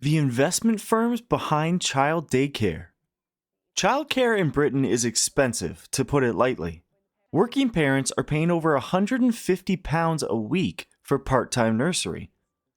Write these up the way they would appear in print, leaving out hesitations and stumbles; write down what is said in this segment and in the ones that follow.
The investment firms behind child daycare. Childcare in Britain is expensive, to put it lightly. Working parents are paying over £150 a week for part-time nursery.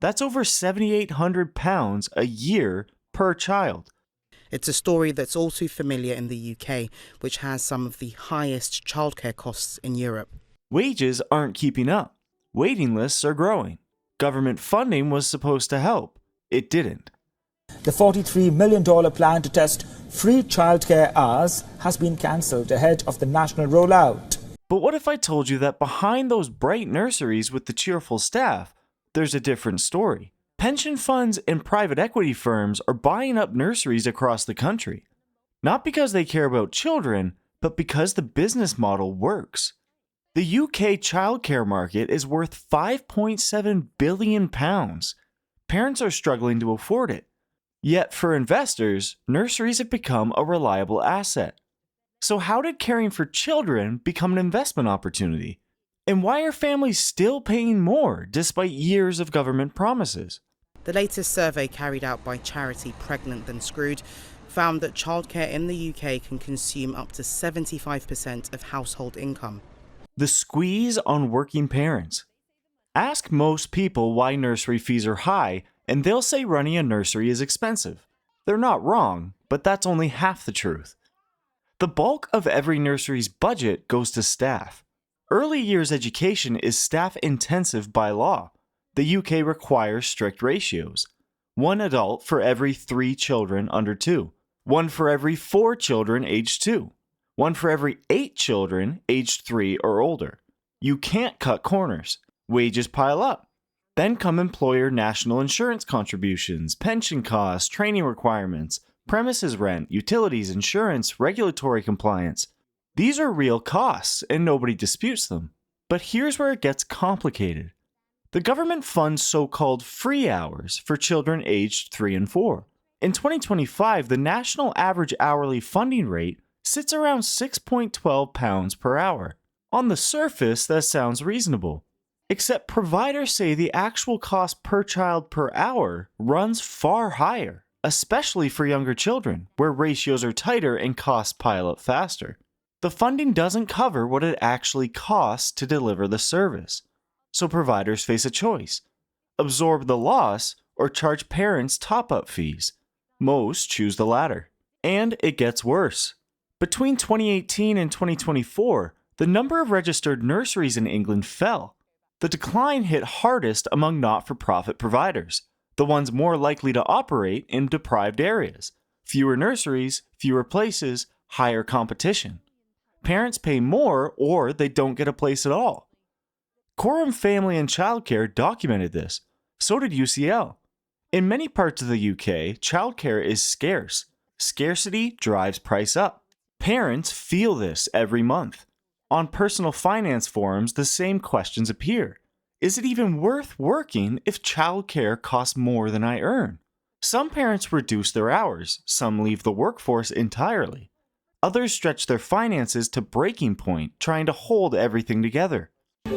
That's over £7,800 a year per child. It's a story that's all too familiar in the UK, which has some of the highest childcare costs in Europe. Wages aren't keeping up. Waiting lists are growing. Government funding was supposed to help. It didn't. The $43 million plan to test free childcare hours has been cancelled ahead of the national rollout. But what if I told you that behind those bright nurseries with the cheerful staff, there's a different story? Pension funds and private equity firms are buying up nurseries across the country. Not because they care about children, but because the business model works. The UK childcare market is worth £5.7 billion. Parents are struggling to afford it. Yet for investors, nurseries have become a reliable asset. So how did caring for children become an investment opportunity? And why are families still paying more despite years of government promises? The latest survey carried out by charity Pregnant Then Screwed found that childcare in the UK can consume up to 75% of household income. The squeeze on working parents. Ask most people why nursery fees are high, and they'll say running a nursery is expensive. They're not wrong, but that's only half the truth. The bulk of every nursery's budget goes to staff. Early years education is staff intensive by law. The UK requires strict ratios. 1 adult for every 3 children under 2. 1 for every 4 children aged 2. 1 for every 8 children aged 3 or older. You can't cut corners. Wages pile up. Then come employer national insurance contributions, pension costs, training requirements, premises rent, utilities, insurance, regulatory compliance. These are real costs, and nobody disputes them. But here's where it gets complicated. The government funds so-called free hours for children aged 3 and 4. In 2025, the national average hourly funding rate sits around £6.12 per hour. On the surface, that sounds reasonable. Except providers say the actual cost per child per hour runs far higher, especially for younger children, where ratios are tighter and costs pile up faster. The funding doesn't cover what it actually costs to deliver the service. So providers face a choice: absorb the loss or charge parents top-up fees. Most choose the latter. And it gets worse. Between 2018 and 2024, the number of registered nurseries in England fell. The decline hit hardest among not-for-profit providers, the ones more likely to operate in deprived areas. Fewer nurseries, fewer places, higher competition. Parents pay more or they don't get a place at all. Quorum Family and Childcare documented this. So did UCL. In many parts of the UK, childcare is scarce. Scarcity drives price up. Parents feel this every month. On personal finance forums, the same questions appear. Is it even worth working if childcare costs more than I earn? Some parents reduce their hours, some leave the workforce entirely. Others stretch their finances to breaking point, trying to hold everything together.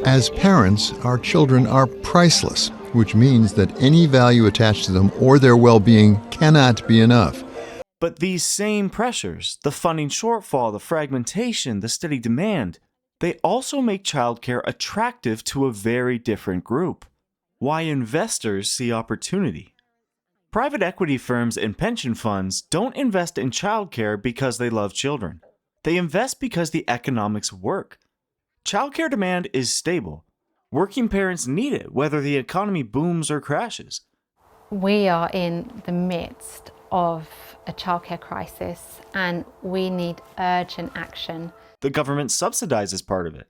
As parents, our children are priceless, which means that any value attached to them or their well-being cannot be enough. But these same pressures, the funding shortfall, the fragmentation, the steady demand, they also make childcare attractive to a very different group. Why investors see opportunity. Private equity firms and pension funds don't invest in childcare because they love children. They invest because the economics work. Childcare demand is stable. Working parents need it, whether the economy booms or crashes. We are in the midst of a childcare crisis and we need urgent action. The government subsidizes part of it.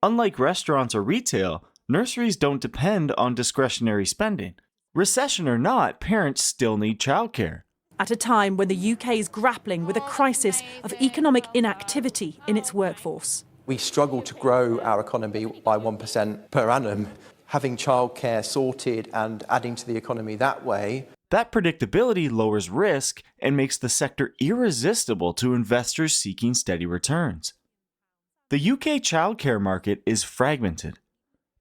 Unlike restaurants or retail, nurseries don't depend on discretionary spending. Recession or not, parents still need childcare. At a time when the UK is grappling with a crisis of economic inactivity in its workforce. We struggle to grow our economy by 1% per annum. Having childcare sorted and adding to the economy that way. That predictability lowers risk and makes the sector irresistible to investors seeking steady returns. The UK childcare market is fragmented.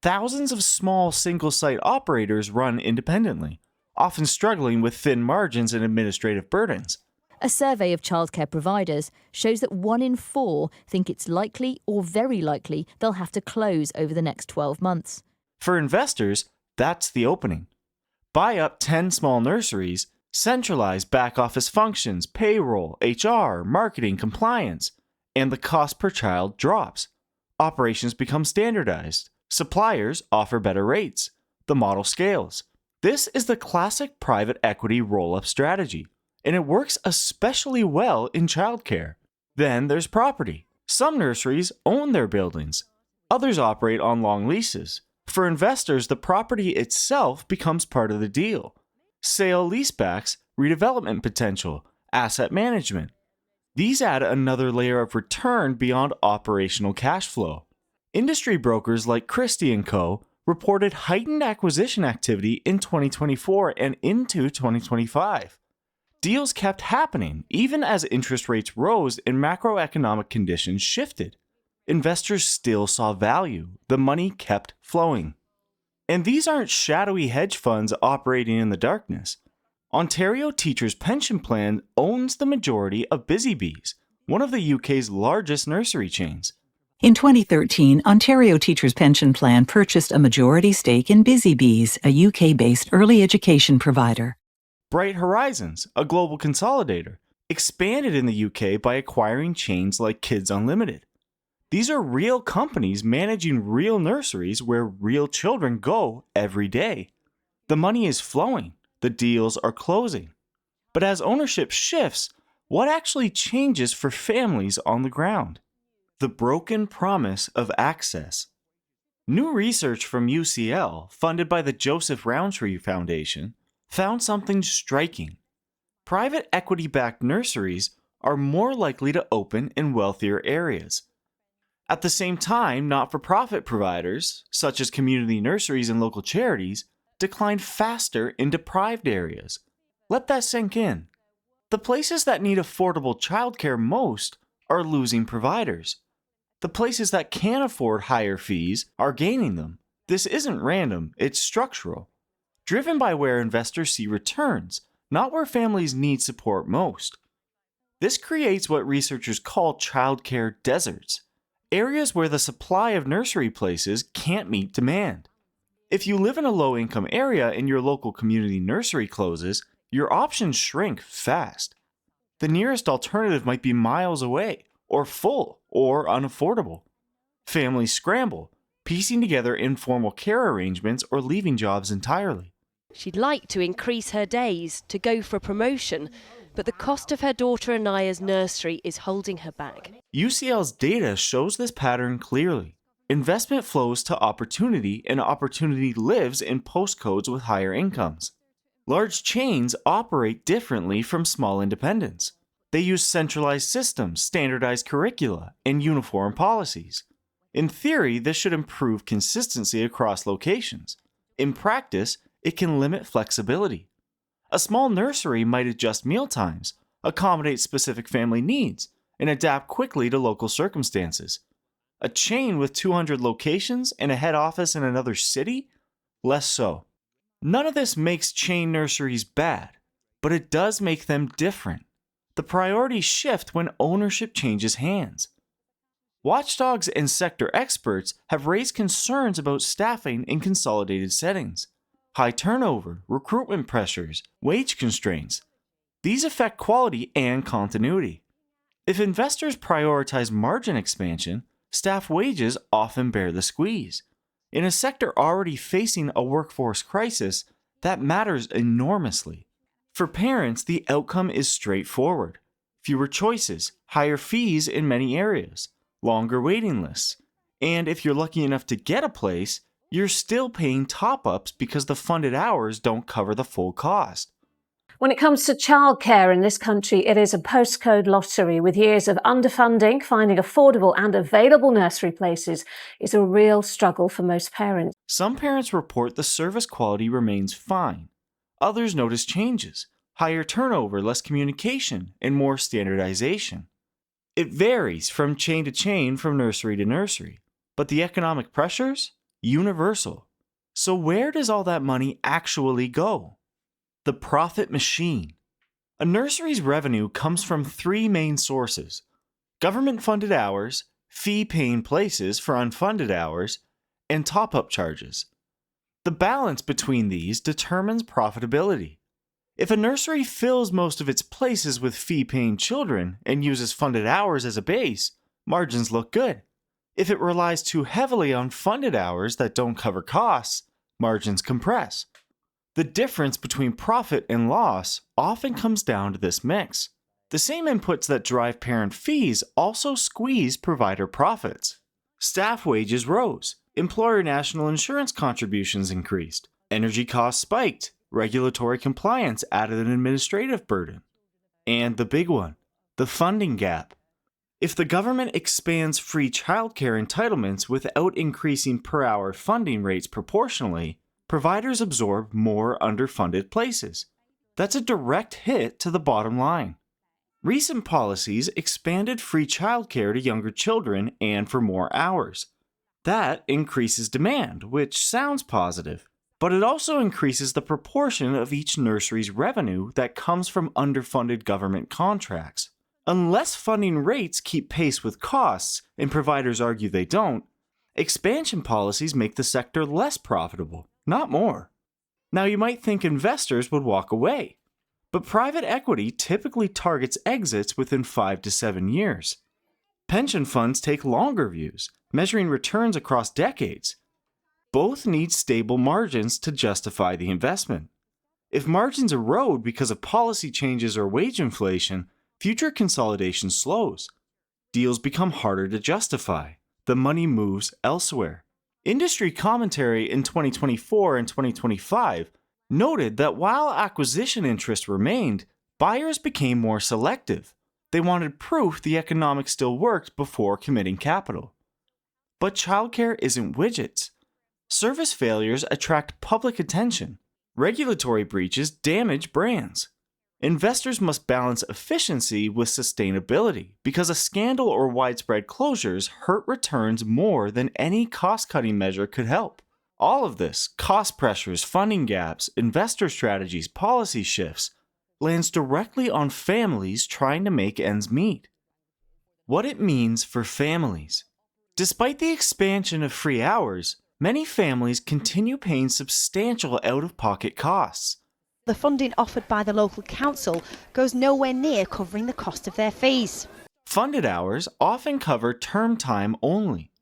Thousands of small single-site operators run independently, often struggling with thin margins and administrative burdens. A survey of childcare providers shows that 1 in 4 think it's likely or very likely they'll have to close over the next 12 months. For investors, that's the opening. Buy up 10 small nurseries, centralize back office functions, payroll, HR, marketing, compliance, and the cost per child drops. Operations become standardized. Suppliers offer better rates. The model scales. This is the classic private equity roll-up strategy, and it works especially well in childcare. Then there's property. Some nurseries own their buildings. Others operate on long leases. For investors, the property itself becomes part of the deal. Sale leasebacks, redevelopment potential, asset management. These add another layer of return beyond operational cash flow. Industry brokers like Christie & Co. reported heightened acquisition activity in 2024 and into 2025. Deals kept happening even as interest rates rose and macroeconomic conditions shifted. Investors still saw value. The money kept flowing. And these aren't shadowy hedge funds operating in the darkness. Ontario Teachers' Pension Plan owns the majority of Busy Bees, one of the UK's largest nursery chains. In 2013, Ontario Teachers' Pension Plan purchased a majority stake in Busy Bees, a UK-based early education provider. Bright Horizons, a global consolidator, expanded in the UK by acquiring chains like Kids Unlimited. These are real companies managing real nurseries where real children go every day. The money is flowing. The deals are closing. But as ownership shifts, what actually changes for families on the ground? The broken promise of access. New research from UCL, funded by the Joseph Rowntree Foundation, found something striking. Private equity-backed nurseries are more likely to open in wealthier areas. At the same time, not-for-profit providers, such as community nurseries and local charities, decline faster in deprived areas. Let that sink in. The places that need affordable childcare most are losing providers. The places that can afford higher fees are gaining them. This isn't random, it's structural. Driven by where investors see returns, not where families need support most. This creates what researchers call childcare deserts, areas where the supply of nursery places can't meet demand. If you live in a low-income area and your local community nursery closes, your options shrink fast. The nearest alternative might be miles away, or full, or unaffordable. Families scramble, piecing together informal care arrangements or leaving jobs entirely. She'd like to increase her days, to go for a promotion, but the cost of her daughter Anaya's nursery is holding her back. UCL's data shows this pattern clearly. Investment flows to opportunity, and opportunity lives in postcodes with higher incomes. Large chains operate differently from small independents. They use centralized systems, standardized curricula, and uniform policies. In theory, this should improve consistency across locations. In practice, it can limit flexibility. A small nursery might adjust mealtimes, accommodate specific family needs, and adapt quickly to local circumstances. A chain with 200 locations and a head office in another city? Less so. None of this makes chain nurseries bad, but it does make them different. The priorities shift when ownership changes hands. Watchdogs and sector experts have raised concerns about staffing in consolidated settings. High turnover, recruitment pressures, wage constraints. These affect quality and continuity. If investors prioritize margin expansion, staff wages often bear the squeeze. In a sector already facing a workforce crisis, that matters enormously. For parents, the outcome is straightforward. Fewer choices, higher fees in many areas, longer waiting lists. And if you're lucky enough to get a place, you're still paying top-ups because the funded hours don't cover the full cost. When it comes to childcare in this country, it is a postcode lottery. With years of underfunding, finding affordable and available nursery places is a real struggle for most parents. Some parents report the service quality remains fine. Others notice changes, higher turnover, less communication, and more standardization. It varies from chain to chain, from nursery to nursery. But the economic pressures? Universal. So where does all that money actually go? The profit machine. A nursery's revenue comes from three main sources: government-funded hours, fee-paying places for unfunded hours, and top-up charges. The balance between these determines profitability. If a nursery fills most of its places with fee-paying children and uses funded hours as a base, margins look good. If it relies too heavily on funded hours that don't cover costs, margins compress. The difference between profit and loss often comes down to this mix. The same inputs that drive parent fees also squeeze provider profits. Staff wages rose, employer national insurance contributions increased, energy costs spiked, regulatory compliance added an administrative burden. And the big one, the funding gap. If the government expands free childcare entitlements without increasing per-hour funding rates proportionally, providers absorb more underfunded places. That's a direct hit to the bottom line. Recent policies expanded free childcare to younger children and for more hours. That increases demand, which sounds positive, but it also increases the proportion of each nursery's revenue that comes from underfunded government contracts. Unless funding rates keep pace with costs, and providers argue they don't, expansion policies make the sector less profitable, not more. Now you might think investors would walk away, but private equity typically targets exits within 5 to 7 years. Pension funds take longer views, measuring returns across decades. Both need stable margins to justify the investment. If margins erode because of policy changes or wage inflation, future consolidation slows. Deals become harder to justify. The money moves elsewhere. Industry commentary in 2024 and 2025 noted that while acquisition interest remained, buyers became more selective. They wanted proof the economics still worked before committing capital. But childcare isn't widgets. Service failures attract public attention. Regulatory breaches damage brands. Investors must balance efficiency with sustainability because a scandal or widespread closures hurt returns more than any cost-cutting measure could help. All of this, cost pressures, funding gaps, investor strategies, policy shifts, lands directly on families trying to make ends meet. What it means for families. Despite the expansion of free hours, many families continue paying substantial out-of-pocket costs. The funding offered by the local council goes nowhere near covering the cost of their fees. Funded hours often cover term time only.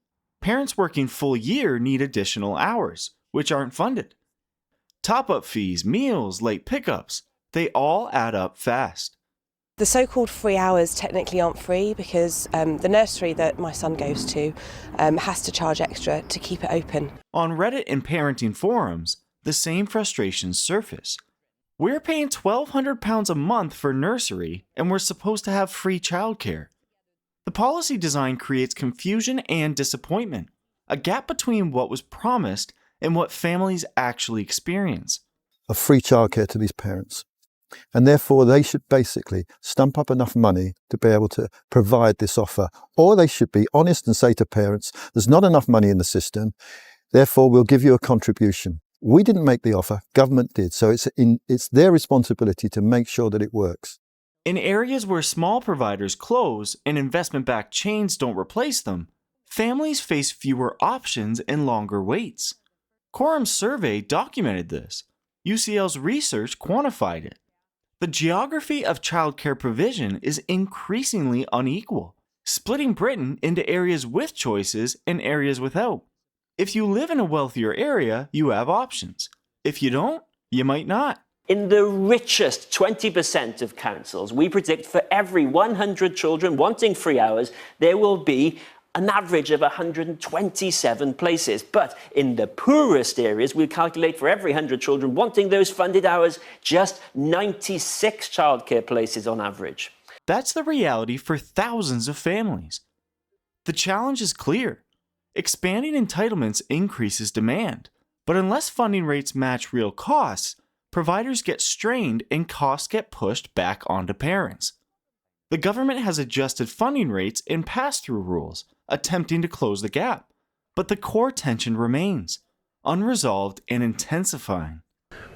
Parents working full year need additional hours, which aren't funded. Top-up fees, meals, late pickups, they all add up fast. The so-called free hours technically aren't free because the nursery that my son goes to has to charge extra to keep it open. On Reddit and parenting forums, the same frustrations surface. We're paying £1,200 a month for nursery, and we're supposed to have free childcare. The policy design creates confusion and disappointment, a gap between what was promised and what families actually experience. Of free childcare to these parents. And therefore they should basically stump up enough money to be able to provide this offer. Or they should be honest and say to parents, there's not enough money in the system, therefore we'll give you a contribution. We didn't make the offer, government did, so it's their responsibility to make sure that it works. In areas where small providers close and investment-backed chains don't replace them, families face fewer options and longer waits. Quorum's survey documented this. UCL's research quantified it. The geography of childcare provision is increasingly unequal, splitting Britain into areas with choices and areas without. If you live in a wealthier area, you have options. If you don't, you might not. In the richest 20% of councils, we predict for every 100 children wanting free hours, there will be an average of 127 places. But in the poorest areas, we calculate for every 100 children wanting those funded hours, just 96 childcare places on average. That's the reality for thousands of families. The challenge is clear. Expanding entitlements increases demand, but unless funding rates match real costs, providers get strained and costs get pushed back onto parents. The government has adjusted funding rates and pass-through rules, attempting to close the gap, but the core tension remains, unresolved and intensifying.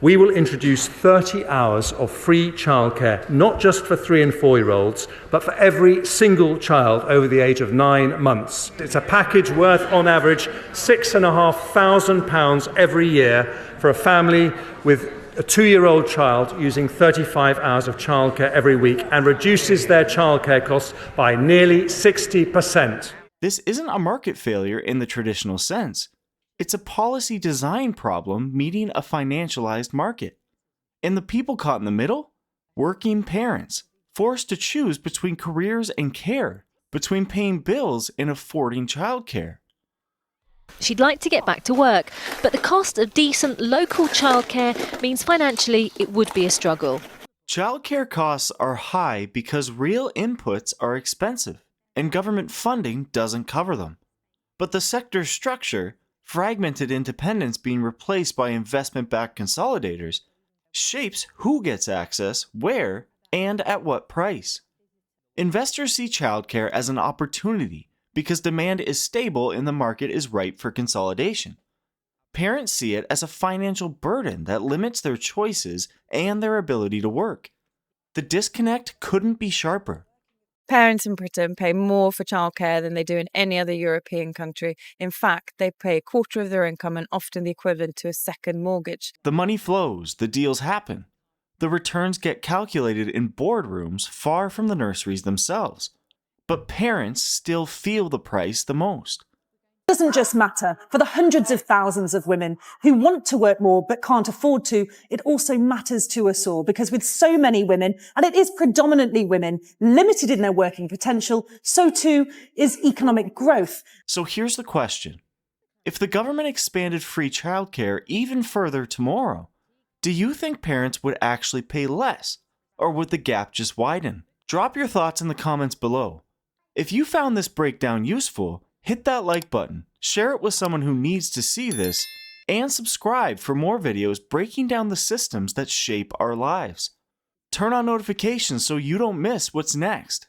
we will introduce 30 hours of free childcare, not just for 3 and 4-year-olds, but for every single child over the age of 9 months. It's a package worth, on average, £6,500 every year for a family with a 2-year-old child using 35 hours of childcare every week, and reduces their childcare costs by nearly 60%. This isn't a market failure in the traditional sense. It's a policy design problem meeting a financialized market. And the people caught in the middle? Working parents, forced to choose between careers and care, between paying bills and affording childcare. She'd like to get back to work, but the cost of decent local childcare means financially it would be a struggle. Childcare costs are high because real inputs are expensive, and government funding doesn't cover them. But the sector's structure, fragmented independence being replaced by investment-backed consolidators, shapes who gets access, where, and at what price. Investors see childcare as an opportunity because demand is stable and the market is ripe for consolidation. Parents see it as a financial burden that limits their choices and their ability to work. The disconnect couldn't be sharper. Parents in Britain pay more for childcare than they do in any other European country. In fact, they pay a quarter of their income and often the equivalent to a second mortgage. The money flows, the deals happen. The returns get calculated in boardrooms far from the nurseries themselves. But parents still feel the price the most. It doesn't just matter for the hundreds of thousands of women who want to work more but can't afford to. It also matters to us all, because with so many women, and it is predominantly women, limited in their working potential, so too is economic growth. So here's the question. If the government expanded free childcare even further tomorrow, do you think parents would actually pay less, or would the gap just widen? Drop your thoughts in the comments below. If you found this breakdown useful, hit that like button, share it with someone who needs to see this, and subscribe for more videos breaking down the systems that shape our lives. Turn on notifications so you don't miss what's next.